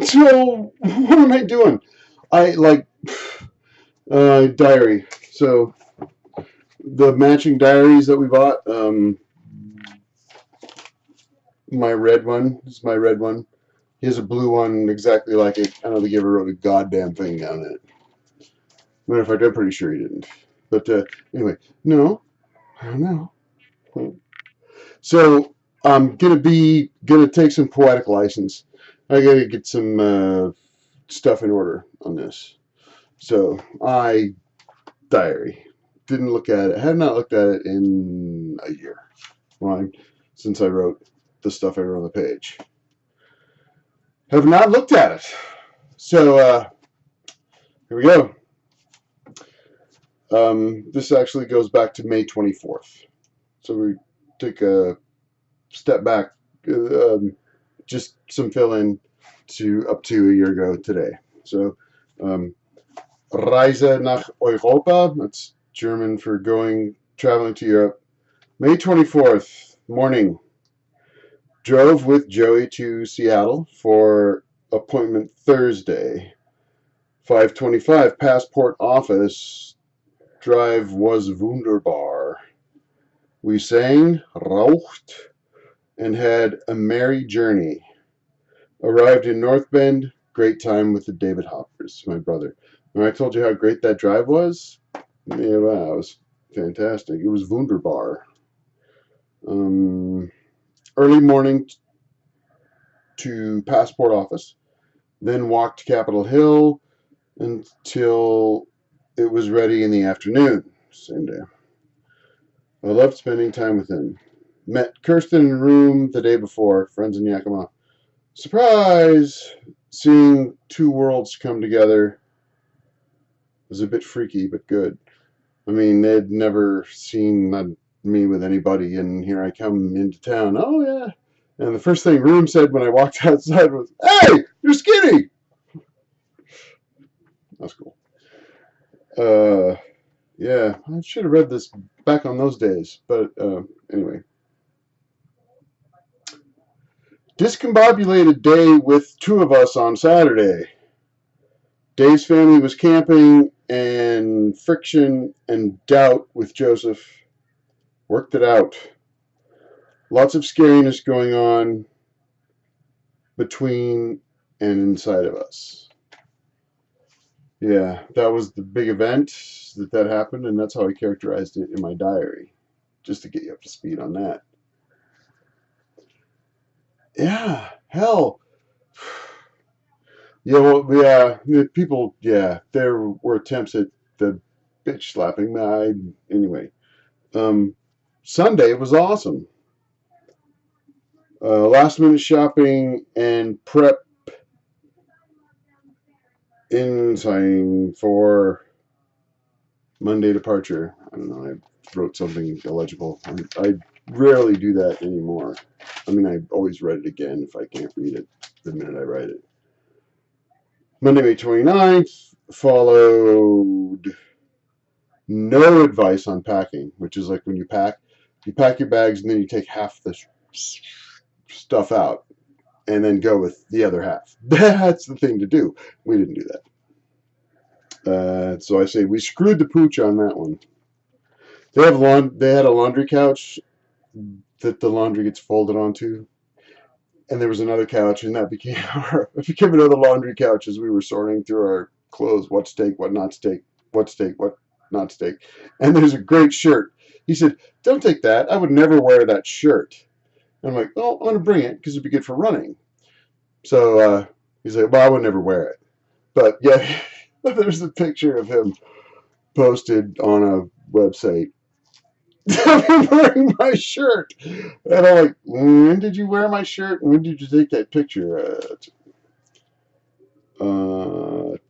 So what am I doing? I like diary. So the matching diaries that we bought. My red one this is my red one. He has a blue one exactly like it. I don't think he ever wrote a goddamn thing down in it. Matter of fact, I'm pretty sure he didn't. But anyway, no, I don't know. So I'm gonna take some poetic license. I gotta get some stuff in order on this. So I diary didn't look at it. Have not looked at it in a year. Well, since I wrote the stuff I wrote on the page. Have not looked at it. So here we go. This actually goes back to May 24th. So we take a step back, just some fill in to up to a year ago today. So, Reise nach Europa, that's German for traveling to Europe. May 24th, morning. Drove with Joey to Seattle for appointment Thursday. 5:25, passport office. Drive was wunderbar. We sang, raucht, and had a merry journey. Arrived in North Bend, great time with the David Hoppers, my brother. And I told you how great that drive was? Yeah, wow, it was fantastic. It was wunderbar. Early morning to passport office, then walked to Capitol Hill until it was ready in the afternoon, same day. I loved spending time with him. Met Kirsten in a room the day before, friends in Yakima. Surprise! Seeing two worlds come together was a bit freaky, but good. I mean, they'd never seen me with anybody, and here I come into town. Oh, yeah. And the first thing Room said when I walked outside was, "Hey, you're skinny!" That's cool. Yeah, I should have read this back on those days, but anyway. Discombobulated day with two of us on Saturday. Dave's family was camping, and friction and doubt with Joseph worked it out. Lots of scariness going on between and inside of us. Yeah, that was the big event that happened, and that's how I characterized it in my diary, just to get you up to speed on that. Yeah, hell. Yeah, well, yeah, people, yeah, there were attempts at the bitch slapping. Anyway, Sunday was awesome. Last minute shopping and prep in time for Monday departure. I don't know. I wrote something illegible. I rarely do that anymore. I mean, I always write it again if I can't read it the minute I write it. Monday, May 29th, followed no advice on packing, which is like when you pack your bags and then you take half the stuff out and then go with the other half. That's the thing to do. We didn't do that. So I say we screwed the pooch on that one. They had a laundry couch that the laundry gets folded onto, and there was another couch, and that became another laundry couch as we were sorting through our clothes. What steak, what not steak, what steak, what not steak. And there's a great shirt. He said, "Don't take that. I would never wear that shirt." And I'm like, "Oh, I'm going to bring it because it'd be good for running." So he's like, "Well, I would never wear it." But yeah, there's a picture of him posted on a website. I'm wearing my shirt. And I'm like, "When did you wear my shirt? When did you take that picture?"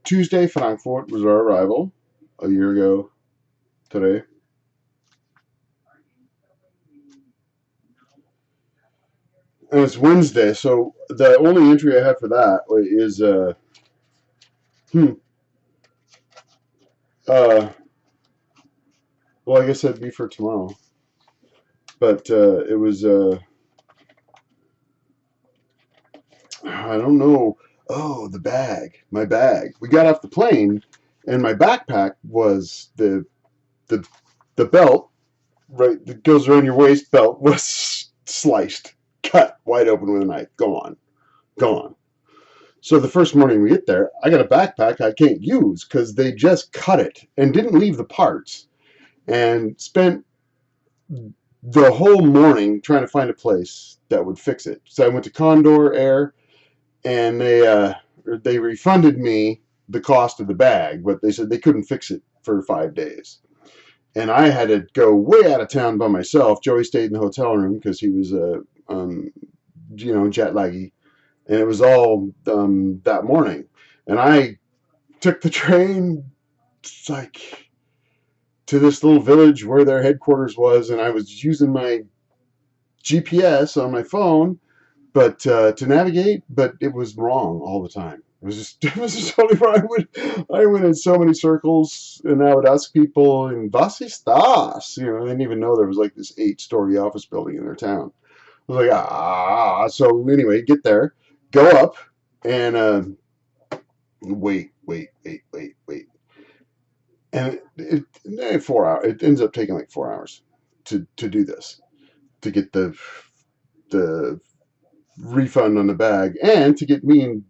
Tuesday, Frankfurt was our arrival a year ago today. And it's Wednesday, so the only entry I have for that is hmm, uh, well, I guess that'd be for tomorrow. But it was I don't know. Oh, the bag, my bag. We got off the plane, and my backpack was the the belt right that goes around your waist belt was sliced, cut wide open with a knife. Gone, gone. So the first morning we get there, I got a backpack I can't use because they just cut it and didn't leave the parts, and spent the whole morning trying to find a place that would fix it. So I went to Condor Air, and they refunded me the cost of the bag, but they said they couldn't fix it for 5 days. And I had to go way out of town by myself. Joey stayed in the hotel room because he was jet laggy, and it was all that morning. And I took the train, like, to this little village where their headquarters was, and I was using my GPS on my phone, but to navigate, but it was wrong all the time. It was just totally wrong. I went in so many circles, and I would ask people, "In was ist das?" You know, they didn't even know there was like this 8-story office building in their town. I was like, ah. So anyway, get there, go up, and wait, and 4 hours. It ends up taking like 4 hours to do this, to get the refund on the bag, and to get me and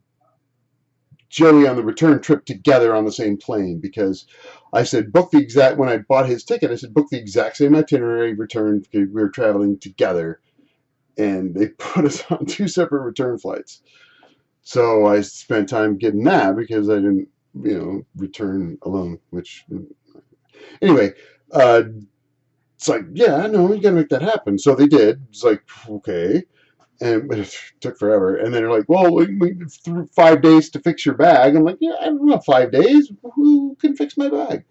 Joey on the return trip together on the same plane, because I said book the exact, when I bought his ticket, I said book the exact same itinerary return, because we were traveling together, and they put us on 2 separate return flights. So I spent time getting that because I didn't, return alone, which anyway, it's like, yeah, I know, you gotta make that happen. So they did. It's like, okay. And it took forever. And then they're like, well, through 5 days to fix your bag. I'm like, yeah, I don't know, 5 days. Who can fix my bag?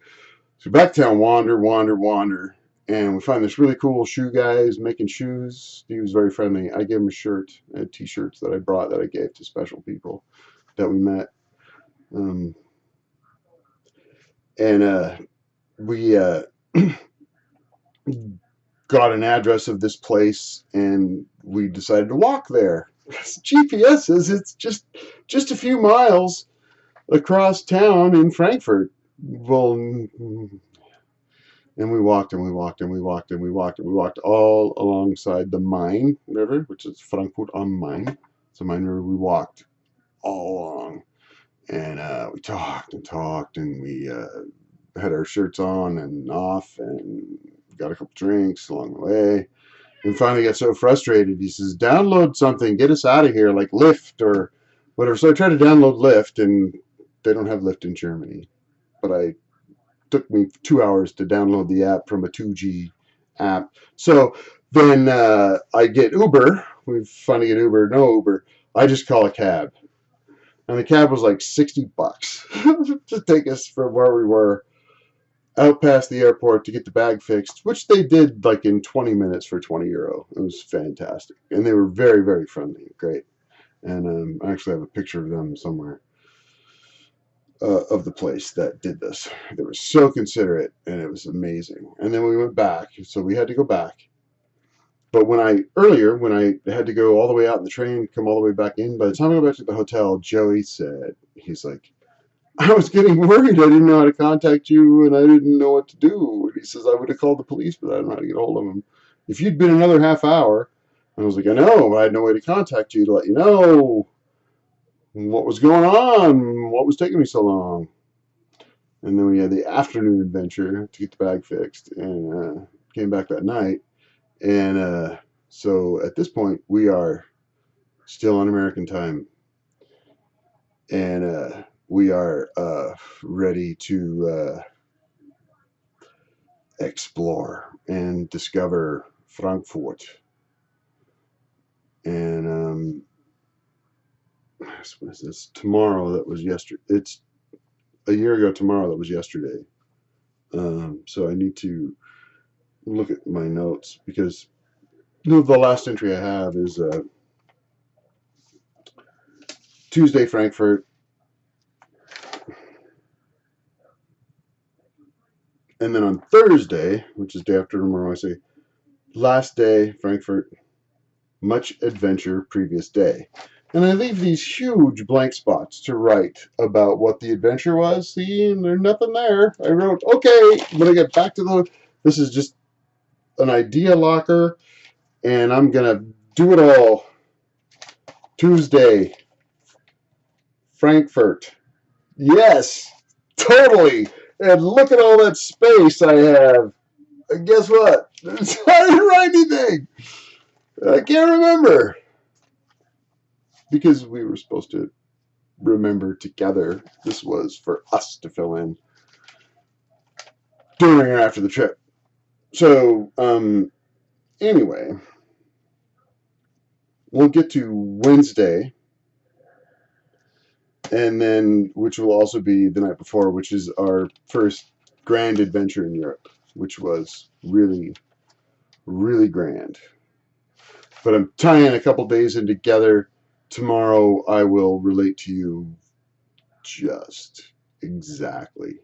So back to town, wander. And we find this really cool shoe guy who's making shoes. He was very friendly. I gave him a shirt, t-shirts that I brought that I gave to special people that we met. And we got an address of this place, and we decided to walk there. GPS says it's just a few miles across town in Frankfurt. Well, and we walked all alongside the Main River, which is Frankfurt am Main. It's a Main River. We walked all along, and we talked, and we had our shirts on and off, and got a couple drinks along the way. And finally got so frustrated, he says, download something, get us out of here, like Lyft or whatever. So I tried to download Lyft, and they don't have Lyft in Germany. But it took me 2 hours to download the app from a 2G app. So then I get Uber. We finally get Uber. No Uber. I just call a cab. And the cab was like $60 to take us from where we were out past the airport to get the bag fixed, which they did like in 20 minutes for €20. It was fantastic. And they were very, very friendly. Great. And I actually have a picture of them somewhere, of the place that did this. They were so considerate, and it was amazing. And then we went back, so we had to go back. But when I had to go all the way out in the train, come all the way back in, by the time I got back to the hotel, Joey said, he's like, I was getting worried. I didn't know how to contact you, and I didn't know what to do. And he says, I would have called the police, but I don't know how to get a hold of them. If you'd been another half hour, I was like, I know, but I had no way to contact you to let you know what was going on, what was taking me so long. And then we had the afternoon adventure to get the bag fixed, and came back that night. And so at this point, we are still on American time, and we are ready to explore and discover Frankfurt. And what is this? Tomorrow, that was yesterday. It's a year ago tomorrow, that was yesterday. So I need to look at my notes, because the last entry I have is Tuesday, Frankfurt. And then on Thursday, which is day after tomorrow, I say, last day, Frankfurt, much adventure previous day. And I leave these huge blank spots to write about what the adventure was. See, and there's nothing there. I wrote, okay, when I get back to this is just an idea locker, and I'm going to do it all. Tuesday, Frankfurt. Yes, totally. And look at all that space I have. And guess what? I didn't write anything. I can't remember. Because we were supposed to remember together. This was for us to fill in during or after the trip. So, anyway, we'll get to Wednesday, and then, which will also be the night before, which is our first grand adventure in Europe, which was really, really grand. But I'm tying a couple days in together. Tomorrow I will relate to you just exactly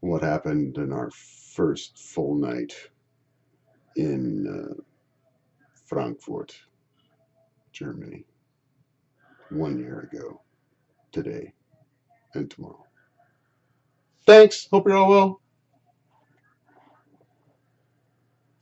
what happened in our first full night in Frankfurt, Germany, 1 year ago, today and tomorrow. Thanks. Hope you're all well.